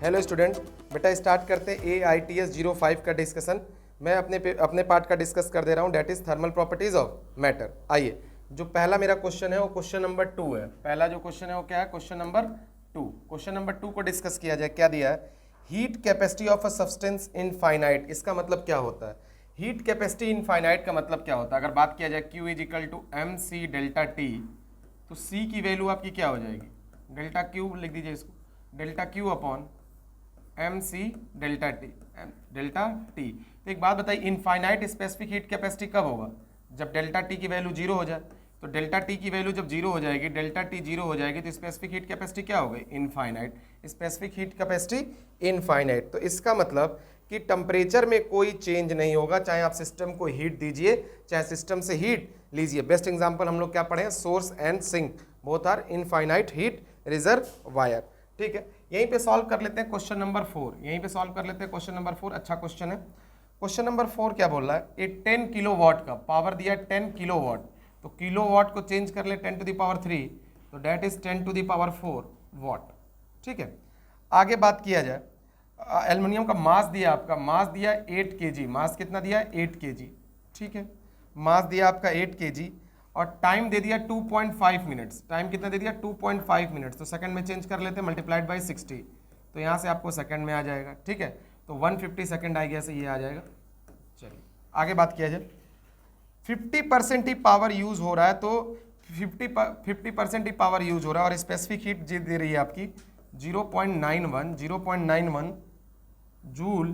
Hello student, बेटा start करते हैं AITS 05 का डिस्कशन। मैं अपने पार्ट का डिस्कस कर दे रहा हूँ, that is thermal properties of matter. आइए, जो पहला मेरा क्वेश्चन है वो क्वेश्चन नंबर 2 है। पहला जो क्वेश्चन है वो क्या है? Question number 2। क्वेश्चन नंबर 2 को डिस्कस किया जाए। क्या दिया है? Heat capacity of a substance infinite. इसका मतलब क्या होता है? हीट कैपेसिटी इनफाइनाइट का मतलब क्या होता है? अगर बात किया जाए Q is equal to MC delta T, तो C की वैल्यू आपकी क्या हो जाएगी? डेल्टा Q लिख दीजिए इसको, delta Q upon MC delta T, delta T। तो एक बात बताइए, इनफाइनाइट स्पेसिफिक हीट कैपेसिटी कब होगा? जब डेल्टा T की वैल्यू 0 हो जाए। तो डेल्टा T की वैल्यू जब 0 हो जाएगी, डेल्टा T 0 हो जाएगी, तो स्पेसिफिक हीट कैपेसिटी क्या हो गई? Infinite. Specific heat capacity infinite. तो इसका मतलब कि टेम्परेचर में कोई चेंज नहीं होगा, चाहे आप सिस्टम को हीट दीजिए चाहे सिस्टम से हीट लीजिए। बेस्ट एग्जांपल हम लोग क्या पढ़े हैं? Source and sink both are infinite heat reservoir. ठीक है, यहीं पे सॉल्व कर लेते हैं क्वेश्चन नंबर 4। यहीं पे सॉल्व कर लेते हैं क्वेश्चन नंबर 4। अच्छा क्वेश्चन है। क्वेश्चन नंबर 4 क्या बोल रहा है? एक 10 किलोवाट का पावर दिया, 10 किलोवाट। तो किलोवाट को चेंज कर ले 10 टू द पावर 3, तो that is 10 to the power 4 watt. ठीक है, आगे बात किया जाए, एल्युमिनियम का मास दिया, आपका मास दिया 8 kg। मास कितना दिया? 8 kg। ठीक है, मास दिया आपका 8 kg और टाइम दे दिया 2.5 मिनट्स। टाइम कितना दे दिया? 2.5 मिनट्स। तो सेकंड में चेंज कर लेते हैं, मल्टीप्लाइड बाई 60, तो यहाँ से आपको सेकंड में आ जाएगा। ठीक है, तो 150 सेकंड आ गया, से ये आ जाएगा। चलिए आगे बात किया जाए, 50% ही पावर यूज हो रहा है, तो 50% ही पावर यूज हो रहा है और स्पेसिफिक हीट दे रही है आपकी 0.91 जूल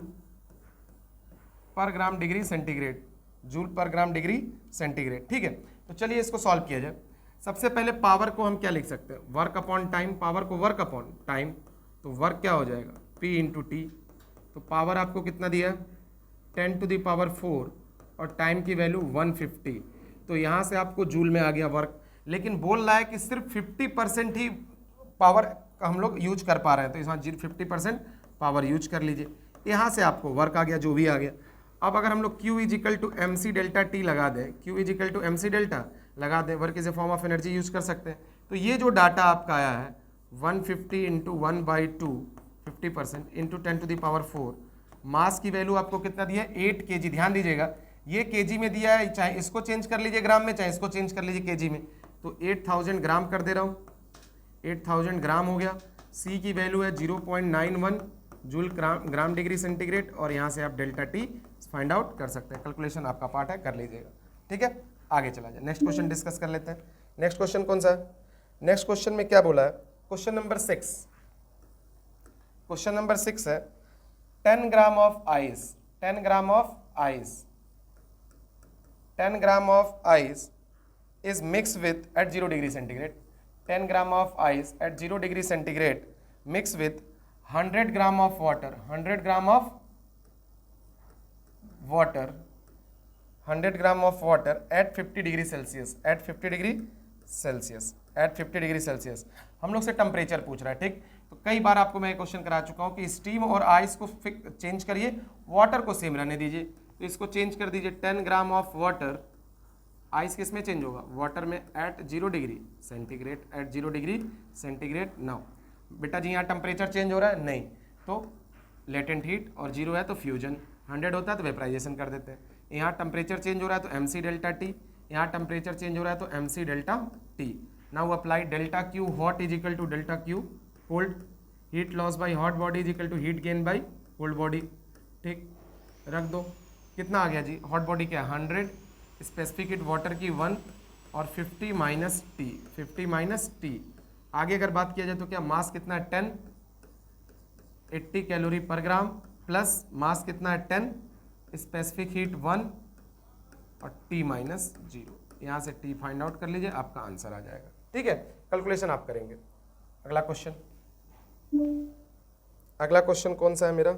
पर ग्राम डिग्री सेंटीग्रेड, जूल पर ग्राम डिग्री सेंटीग्रेड। ठीक है, तो चलिए इसको सॉल्व किया जाए। सबसे पहले पावर को हम क्या लिख सकते हैं? Work upon time. पावर को वर्क अपॉन टाइम, तो वर्क क्या हो जाएगा? P into T. तो पावर आपको कितना दिया है? 10 टू द पावर 4 और टाइम की वैल्यू 150। तो यहाँ से आपको जूल में आ गया वर्क। लेकिन बोल रहा है कि सिर्फ 50% ही पावर हम लोग यूज कर पा रहे हैं, तो यहाँ 50% पावर यूज कर लीजिए। यहाँ से आपको वर्क आ गया, जो भी आ गया। अब अगर हम लोग Q is equal to MC delta T लगा दें, Q is equal to MC delta लगा दें, work is a form of energy use कर सकते हैं। तो ये जो डाटा आपका आया है 150 into 1/2 50% into 10 to the power 4, mass की वैल्यू आपको कितना दिया है? 8 kg। ध्यान दीजिएगा, ये kg में दिया है, चाहे इसको चेंज कर लीजिए ग्राम में, चाहे इसको चेंज कर लीजिए kg में। तो 8000 ग्राम कर दे रहा हूँ, 8000 ग्राम हो गया। C की वैल्यू है 0.91 जूल ग्राम डिग्री सेंटीग्रेड, और यहाँ से आप डेल्टा T फाइंड आउट कर सकते हैं। कैलकुलेशन आपका पार्ट है, कर लीजिएगा। ठीक है, आगे चला जाए, नेक्स्ट क्वेश्चन डिस्कस कर लेते हैं। नेक्स्ट क्वेश्चन कौन सा है? नेक्स्ट क्वेश्चन में क्या बोला है? Question number 6। क्वेश्चन नंबर 6 है 10 gram of ice, 10 gram of ice, 10 gram of ice is mixed with at 0 degree centigrade, 10 gram of ice at 0 degree centigrade mixed with 100 gram of water, 100 gram of water, 100 gram of water at 50 degree Celsius, at 50 degree Celsius, at 50 degree Celsius। हम लोग से temperature पूछ रहा है। ठीक, तो कई बार आपको मैं क्वेश्चन करा चुका हूँ कि स्टीम और आइस को चेंज करिए, वाटर को सेम रहने दीजिए। तो इसको चेंज कर दीजिए, 10 ग्राम ऑफ वाटर, आइस किस में चेंज होगा? वाटर में, at 0 degree centigrade, at 0 degree centigrade. Now बेटा जी यहाँ टेम्परेचर चेंज हो रहा है? नहीं, तो लेटेंट हीट, और 0 है तो फ्यूजन, 100 होता है तो वेपराइजेशन कर देते हैं। यहाँ टेम्परेचर चेंज हो रहा है तो MC डेल्टा T, यहाँ टेम्परेचर चेंज हो रहा है तो MC delta T। Now apply delta Q hot is equal to delta Q cold, heat loss by hot body is equal to heat gain by cold body. ठीक, रख दो। कितना आ गया जी? हॉट बॉडी क्या है? 100, स्पेसिफिक हीट वाटर की 1 और 50 minus T, 50 minus T. आगे अगर बात किया जाए तो क्या मास कितना है? 10, 80 कैलोरी पर ग्राम, प्लस मास कितना है? 10, स्पेसिफिक हीट 1 और टी माइनस 0। यहाँ से टी फाइंड आउट कर लीजिए, आपका आंसर आ जाएगा। ठीक है, कैलकुलेशन आप करेंगे। अगला क्वेश्चन, अगला क्वेश्चन कौन सा है मेरा?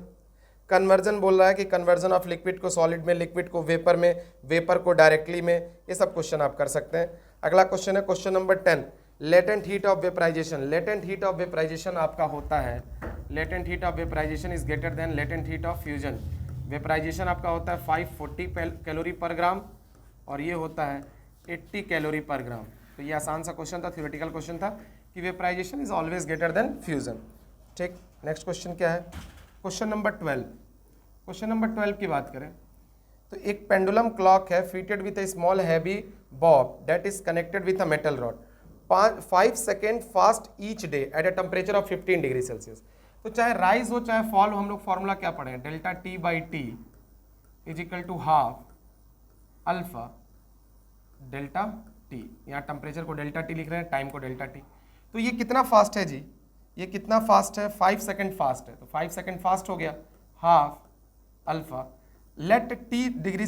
कन्वर्जन बोल रहा है कि कन्वर्जन ऑफ लिक्विड को सॉलिड में, लिक्विड को वेपर में, वेपर को डायरेक्टली में, ये सब क्वेश्चन आप कर सकते हैं। अगला क्वेश्चन है question number 10, latent heat of vaporisation. Latent heat of vaporisation आपका होता है, latent heat of vaporisation is greater than latent heat of fusion. Vaporisation आपका होता है 540 कैलोरी पर ग्राम और ये होता है 80 कैलोरी पर ग्राम। तो ये आसान सा क्वेश्चन था, थ्योरेटिकल क्वेश्चन था कि vaporisation is always greater than fusion. ठीक, नेक्स्ट क्वेश्चन क्या है, क्वेश्चन नंबर 12। क्वेश्चन नंबर 12 की बात करें तो एक पेंडुलम क्लॉक है fitted with A small heavy Bob that is connected with a metal rod 5 second fast each day at a temperature of 15 degree Celsius. तो चाहे राइज हो चाहे फॉल हो, हम लोग फॉर्मूला क्या पढ़े हैं, delta T by T is equal to half alpha delta T. यहाँ टेम्परेचर को डेल्टा टी लिख रहे हैं, टाइम को डेल्टा टी। तो ये कितना फास्ट है जी, ये कितना फास्ट है, 5 सेकेंड फास्ट है, तो 5 सेकेंड फास्ट हो गया, half alpha let T degree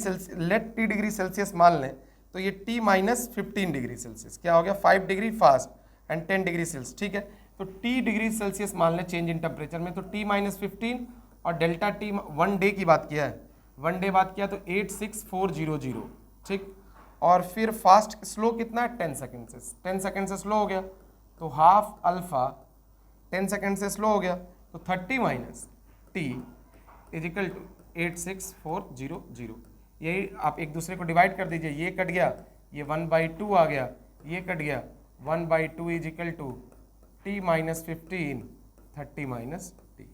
Celsius मान लें, तो ये टी माइनस 15 डिग्री सेल्सियस क्या हो गया, 5 degree fast and 10 degree Celsius, ठीक है। तो टी डिग्री सेल्सियस मान लें चेंज इन टेम्परेचर में, तो टी माइनस 15 और डेल्टा टी 1 डे की बात किया है, 1 डे बात किया तो 86400, ठीक। और फिर फास्ट स्लो कितना है 10 सेकेंड से, 10 सेकेंड से स्लो हो गया, तो हाफ अल्फा 10 सेकेंड से स्लो हो गया, तो 30 minus T is equal to 86400। यही आप एक दूसरे को डिवाइड कर दीजिए, ये कट गया, ये 1/2 आ गया, ये कट गया, 1/2 is equal to T minus 15, 30 minus T,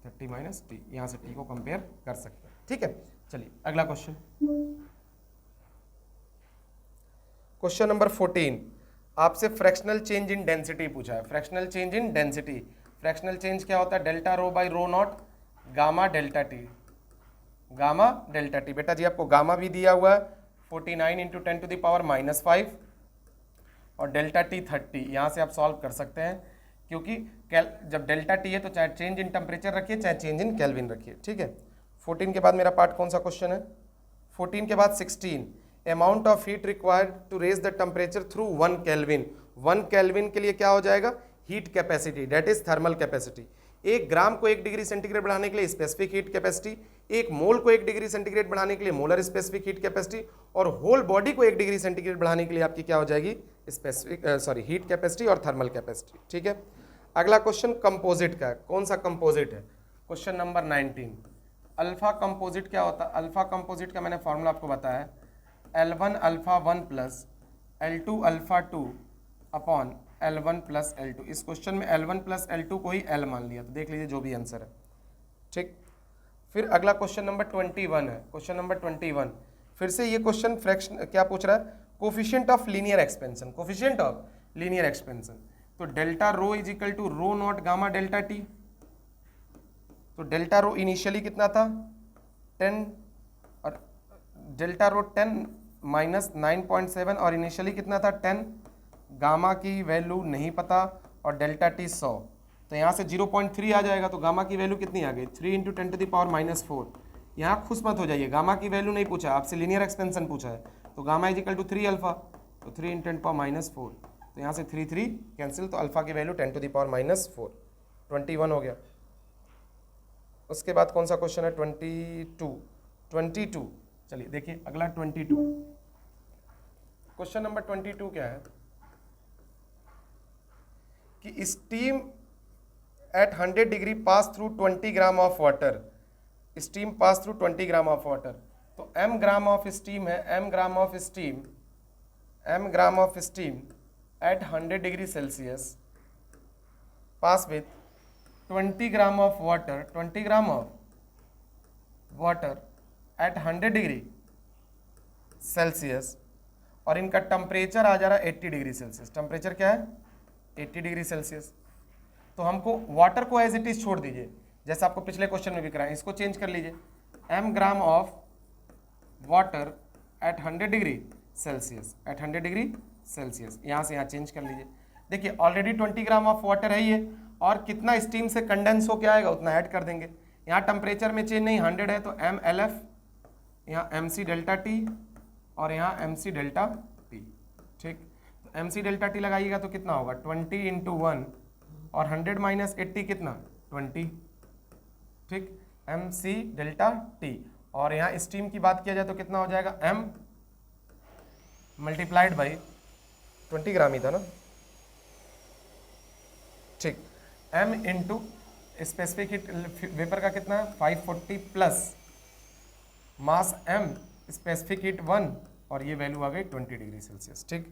30 minus T, यहाँ से टी को कंपेयर कर सकते हैं, ठीक है। चलिए अगला क्वेश्चन, क्वेश्चन नंबर 14 आपसे फ्रैक्शनल चेंज इन डेंसिटी पूछा है। Fractional change in density, fractional change क्या होता है, delta rho by rho naught gamma delta T, gamma delta T. बेटा जी आपको गामा भी दिया हुआ है 49 इंटू 10 टू द पावर -5 और डेल्टा टी 30, यहाँ से आप सॉल्व कर सकते हैं, क्योंकि जब डेल्टा टी है तो चाहे चेंज इन टेम्परेचर रखिए चाहे चेंज इन केल्विन रखिए, ठीक है। 14 के बाद मेरा पार्ट कौन सा क्वेश्चन है, 14 के बाद 16 amount of heat required to raise the temperature through 1 kelvin. 1 kelvin के लिए क्या हो जाएगा, heat capacity that is thermal capacity. 1 gram को 1 डिग्री सेंटीग्रेड बढ़ाने के लिए स्पेसिफिक हीट कैपेसिटी, 1 मोल को 1 डिग्री सेंटीग्रेड बढ़ाने के लिए मोलर स्पेसिफिक हीट कैपेसिटी, और होल बॉडी को 1 डिग्री सेंटीग्रेड बढ़ाने के लिए आपकी क्या हो जाएगी, स्पेसिफिक हीट कैपेसिटी और थर्मल कैपेसिटी, ठीक है। अगला क्वेश्चन कंपोजिट का है, कौन सा कंपोजिट है, क्वेश्चन नंबर 19। अल्फा कंपोजिट क्या होता है, अल्फा कंपोजिट का मैंने फॉर्मूला आपको बताया है, L1 alpha 1 plus L2 alpha 2 upon L1 plus L2। इस क्वेश्चन में L1 प्लस L2 को ही L मान लिया, तो देख लीजिए जो भी आंसर है, ठीक। फिर अगला क्वेश्चन नंबर 21 है, क्वेश्चन नंबर 21 फिर से ये क्वेश्चन फ्रैक्शन क्या पूछ रहा है, coefficient of linear expansion, coefficient of linear expansion. तो delta rho is equal to rho naught gamma delta T. तो डेल्टा रो इनिशियली कितना था 10 और डेल्टा रो 10 माइनस 9.7 और इनिशियली कितना था 10, गामा की वैल्यू नहीं पता और डेल्टा टी 100, तो यहाँ से 0.3 आ जाएगा, तो गामा की वैल्यू कितनी आ गई 3 इंटू 10 टू द पावर -4। यहाँ खुश मत हो जाइए, गामा की वैल्यू नहीं पूछा आपसे, लीनियर एक्सपेंशन पूछा है, तो gamma is equal to 3 alpha, तो 3 इंटू 10 पावर -4, तो यहाँ से 3 कैंसिल, तो अल्फा की वैल्यू 10 टू द पावर -4, 21 हो गया। उसके बाद कौन सा क्वेश्चन है 22। चलिए देखिए अगला 22, क्वेश्चन नंबर 22 क्या है कि steam eight 100 degree pass through 20 gram of water, steam pass through 20 gram of water, तो m ग्राम ऑफ स्टीम है, m gram of steam eight 100 degree Celsius pass with 20 gram of water, 20 gram of water at 100 degree Celsius, और इनका temperature आ जा रहा है 80 degree Celsius. Temperature क्या है 80 degree Celsius. तो हमको वाटर को एज इट इज छोड़ दीजिए, जैसा आपको पिछले क्वेश्चन में भी कराया, इसको चेंज कर लीजिए, m gram of water at 100 degree Celsius, at 100 degree Celsius, यहाँ से यहाँ चेंज कर लीजिए। देखिए ऑलरेडी 20 ग्राम ऑफ वाटर है ये, और कितना स्टीम से कंडेंस हो के आएगा उतना ऐड कर देंगे। यहाँ टेम्परेचर में चेंज नहीं, 100 है, तो mLF, यहाँ mc डेल्टा टी और यहाँ mc डेल्टा टी, ठीक। तो mc डेल्टा टी लगाइएगा तो कितना होगा 20 इंटू 1 और 100 माइनस 80 कितना 20, ठीक, mc डेल्टा टी। और यहाँ स्टीम की बात किया जाए तो कितना हो जाएगा m मल्टीप्लाइड बाई 20 ग्राम ही था ना, ठीक, m into specific heat vapour का कितना है 540 plus mass m specific heat 1 और ये वैल्यू आ गई 20 डिग्री सेल्सियस, ठीक।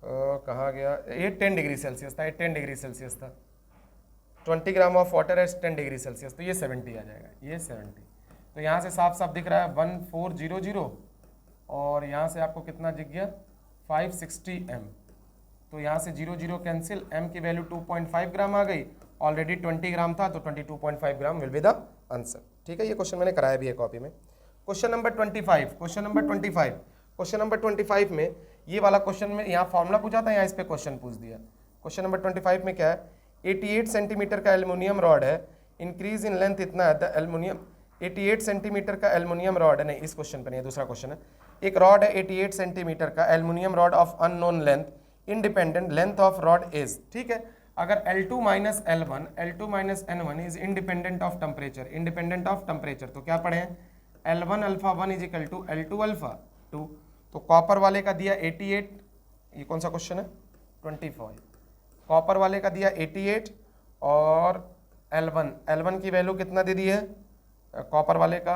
कहाँ गया, ये 10 डिग्री सेल्सियस था, ये 10 डिग्री सेल्सियस था, 20 ग्राम of water eight 10 degree Celsius, तो ये 70 आ जाएगा, ये 70। तो यहाँ से साफ साफ दिख रहा है 1400 और यहाँ से आपको कितना दिख गया 560 m। तो यहाँ से 0 कैंसिल, m की वैल्यू 2.5 ग्राम आ गई, ऑलरेडी 20 ग्राम था तो 22.5 ग्राम विल बी द आंसर। ठीक है, ये क्वेश्चन मैंने कराया भी है कॉपी में। क्वेश्चन नंबर 25, क्वेश्चन नंबर 25 में ये वाला क्वेश्चन में यहाँ फॉर्मूला पूछा था, यहाँ इस पे क्वेश्चन पूछ दिया। क्वेश्चन नंबर 25 में क्या है, 88 सेंटीमीटर का एल्युमिनियम रॉड है, इंक्रीज इन लेंथ इतना है, द एल्युमिनियम 88 सेंटीमीटर का एल्युमिनियम रॉड है, नहीं इस क्वेश्चन पर नहीं, दूसरा क्वेश्चन है। एक रॉड है 88 सेंटीमीटर का aluminium rod of unknown length, independent length of rod is, ठीक है। अगर L2 minus L1, L2 minus N1 is independent of temperature, independent of temperature, तो क्या पढ़े हैं, L1 alpha 1 is equal to L2 alpha 2। तो copper वाले का दिया 88, ये कौन सा क्वेश्चन है 25, कॉपर वाले का दिया 88 और L1 की वैल्यू कितना दे दी है कॉपर वाले का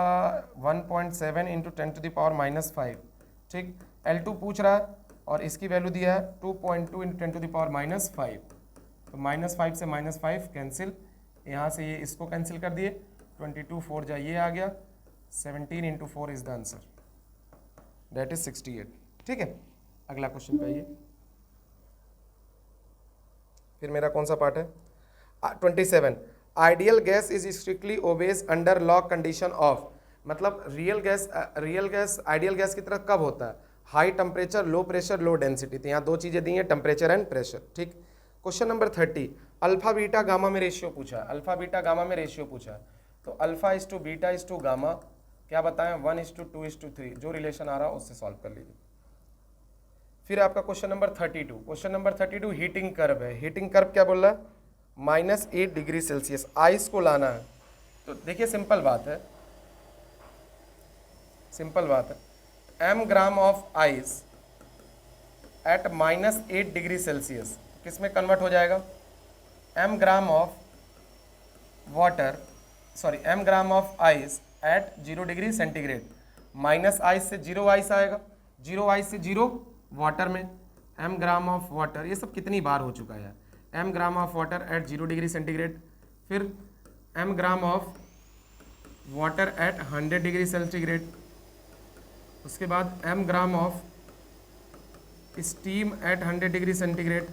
1.7 इंटू 10 टू द पावर -5, ठीक। L2 पूछ रहा है और इसकी वैल्यू दिया है 2.2 इंटू 10 टू द पावर -5, तो -5 से -5 कैंसिल, यहाँ से ये इसको कैंसिल कर दिए, 22 4 जा ये आ गया, 17 into 4 is the answer, that is 68। ठीक है, अगला क्वेश्चन पे आइए। फिर मेरा कौन सा पार्ट है 27, ideal gas is strictly obeys under law condition of, मतलब रियल गैस आइडियल गैस की तरह कब होता है, high temperature, low pressure, low density. तो यहाँ दो चीजें दी हैं, टेम्परेचर एंड प्रेशर। ठीक, question number 30, alpha beta gamma में रेशियो पूछा, अल्फा बीटा गामा में रेशियो पूछा, तो alpha is to beta is to gamma, क्या बताएं 1:2:3, जो रिलेशन आ रहा है उससे सॉल्व कर लीजिए। फिर आपका क्वेश्चन नंबर 32, हीटिंग कर्व है, हीटिंग कर्व क्या बोल रहा है -8 डिग्री सेल्सियस, आइस को लाना है। तो देखिए सिंपल बात है, m gram of ice eight -8 degree Celsius किस में कन्वर्ट हो जाएगा, m gram of ice eight 0 degree centigrade, minus ice से 0 आइस आएगा, 0 आइस से 0 वाटर में, m ग्राम ऑफ वाटर, ये सब कितनी बार हो चुका है, m gram of water eight 0 degree centigrade, फिर m gram of water at 100 degree centigrade, उसके बाद m gram of steam eight 100 degree centigrade,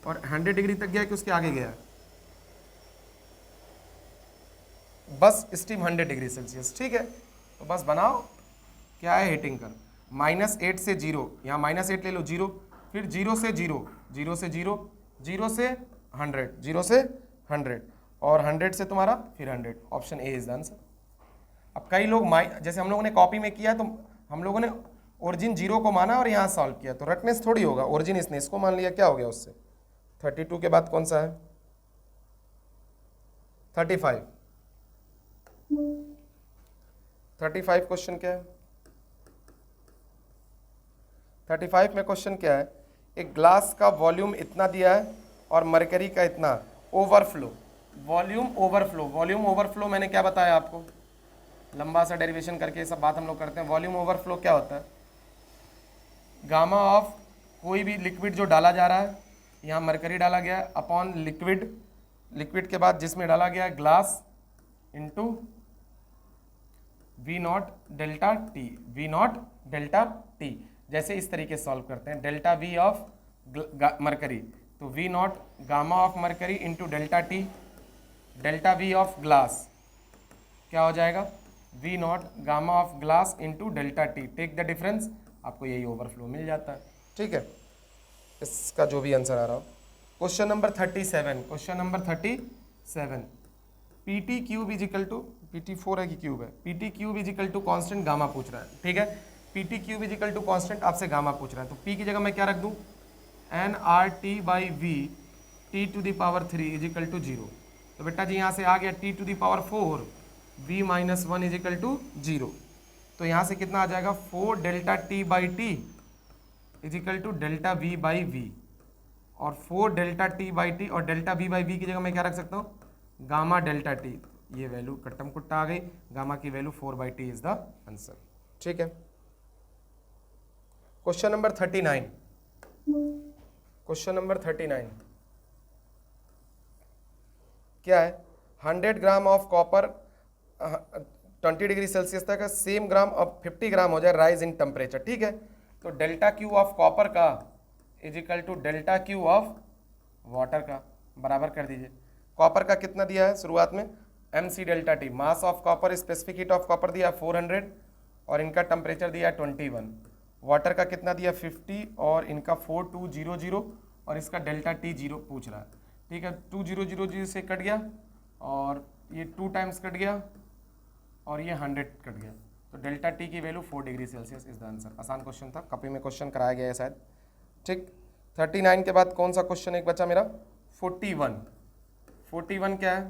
और 100 डिग्री तक गया कि उसके आगे गया, बस स्टीम 100 डिग्री सेल्सियस। ठीक है, तो बस बनाओ क्या है हीटिंग कर, -8 से 0, यहाँ -8 ले लो 0, फिर 0 से 0, 0 से 0, 0 से 100, 0 से 100 और 100 से तुम्हारा फिर 100, option A is the answer. अब कई लोग जैसे हम लोगों ने कॉपी में किया तो हम लोगों ने ओरिजिन 0 को माना और यहाँ सॉल्व किया, तो रटनेस थोड़ी होगा, ओरिजिन इसने इसको मान लिया, क्या हो गया उससे। 32 के बाद कौन सा है 35, 35 क्वेश्चन क्या है, 35 में क्वेश्चन क्या है, एक ग्लास का वॉल्यूम इतना दिया है और मरकरी का इतना, ओवरफ्लो, वॉल्यूम ओवरफ्लो मैंने क्या बताया आपको, लंबा सा डेरिवेशन करके सब बात हम लोग करते हैं। वॉल्यूम ओवरफ्लो क्या होता है, गामा ऑफ कोई भी लिक्विड जो डाला जा रहा है, यहाँ मरकरी डाला गया अपॉन लिक्विड के बाद जिसमें डाला गया है glass into V0 delta T, जैसे इस तरीके से सॉल्व करते हैं, डेल्टा V ऑफ मरकरी, तो V0 gamma of mercury into delta T, delta V of glass क्या हो जाएगा, V0 gamma of glass into delta T, take the difference, आपको यही ओवरफ्लो मिल जाता है। ठीक है, इसका जो भी आंसर आ रहा हो। Question number 37, PT cube is equal to, PT 4 है कि क्यूब है, PT cube is equal to constant gamma पूछ रहा है। ठीक है, PT cube is equal to constant आपसे गामा पूछ रहा है, तो P की जगह मैं क्या रख दूं, nRT/v t to the power 3 is equal to 0, तो बेटा जी यहाँ से आ गया t to the power 4 v minus 1 is equal to 0, तो यहाँ से कितना आ जाएगा 4 delta t/t is equal to delta v/v, और 4 डेल्टा t/t और डेल्टा v/v की जगह मैं क्या रख सकता हूँ, गामा डेल्टा t, ये वैल्यू कट्टम कुट्टा आ गई, गामा की value 4/t is the answer. ठीक है, क्वेश्चन नंबर 39, क्या है 100 gram of copper 20 degree Celsius तक है, सेम ग्राम अब 50 ग्राम हो जाए राइज इन टेम्परेचर, ठीक है। तो डेल्टा क्यू ऑफ कॉपर का is equal to delta Q of water का, बराबर कर दीजिए। कॉपर का कितना दिया है शुरुआत में, M C delta T, mass of copper, specific heat of copper दिया 400 और इनका टेम्परेचर दिया 21। वाटर का कितना दिया 50 और इनका 4200 और इसका डेल्टा टी 0 पूछ रहा है, ठीक है। 2000 से कट गया और ये 2 टाइम्स कट गया और ये 100 कट गया, तो डेल्टा टी की value 4 degree Celsius is the answer. आसान क्वेश्चन था, कॉपी में क्वेश्चन कराया गया है शायद, ठीक। 39 के बाद कौन सा क्वेश्चन एक बचा मेरा, 41 क्या है,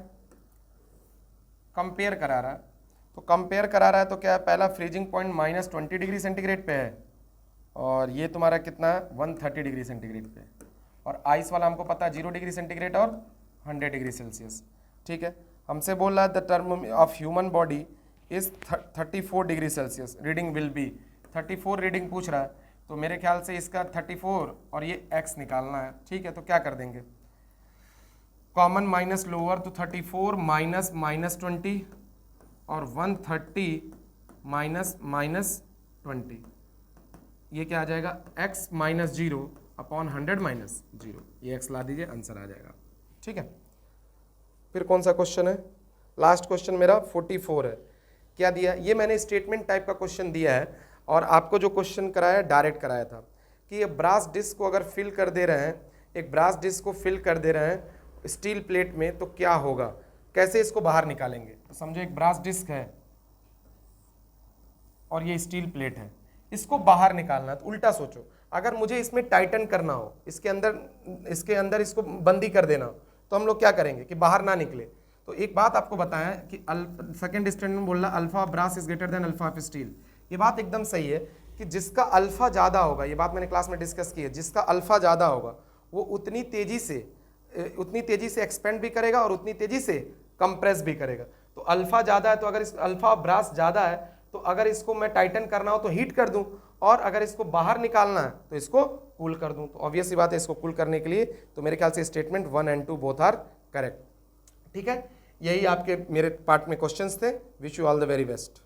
कंपेयर करा रहा है। तो कंपेयर करा रहा है तो क्या है, पहला फ्रीजिंग पॉइंट -20 डिग्री सेंटीग्रेड पे है और ये तुम्हारा कितना है 130 डिग्री सेंटीग्रेड पे, और आइस वाला हमको पता है 0 डिग्री सेंटीग्रेड और 100 डिग्री सेल्सियस, ठीक है। हमसे बोल रहा है the term of human body is 34 degree Celsius, reading will be 34 reading पूछ रहा है, तो मेरे ख्याल से इसका 34 और ये x निकालना है, ठीक है। तो क्या कर देंगे, कॉमन माइनस लोअर, तो 34 माइनस -20 और 130 माइनस -20, ये क्या आ जाएगा x -0 अपॉन 100 -0, ये x ला दीजिए, आंसर आ जाएगा, ठीक है। फिर कौन सा क्वेश्चन है, लास्ट क्वेश्चन मेरा 44 है। क्या दिया, ये मैंने स्टेटमेंट टाइप का क्वेश्चन दिया है और आपको जो क्वेश्चन कराया डायरेक्ट कराया था कि ये ब्रास डिस्क को अगर फिल कर दे रहे हैं, एक ब्रास डिस्क को फिल कर दे रहे हैं स्टील प्लेट में, तो क्या होगा, कैसे इसको बाहर निकालेंगे। तो समझो एक ब्रास डिस्क है और ये स्टील प्लेट है, इसको बाहर निकालना है। तो उल्टा सोचो, अगर मुझे इसमें टाइटन करना हो, इसके अंदर इसको बंदी कर देना, तो हम लोग क्या करेंगे कि बाहर ना निकले। तो एक बात आपको बताया कि सेकंड स्टैंडर्ड में बोल रहा alpha of brass is greater than alpha of steel, ये बात एकदम सही है कि जिसका अल्फा ज़्यादा होगा, ये बात मैंने क्लास में डिस्कस की है, जिसका अल्फा ज़्यादा होगा वो उतनी तेज़ी से एक्सपेंड भी करेगा और उतनी तेज़ी से कंप्रेस भी करेगा। तो अल्फा ज़्यादा है, तो अगर इस अल्फा ऑफ ब्रास ज़्यादा है, तो अगर इसको मैं टाइटन करना हो तो हीट कर दूं, और अगर इसको बाहर निकालना है तो इसको कूल कर दूं। तो ऑब्वियस सी बात है, इसको कूल करने के लिए तो मेरे ख्याल से statement 1 and 2 both are correct, ठीक है। यही आपके मेरे पार्ट में क्वेश्चंस थे। Wish you all the very best.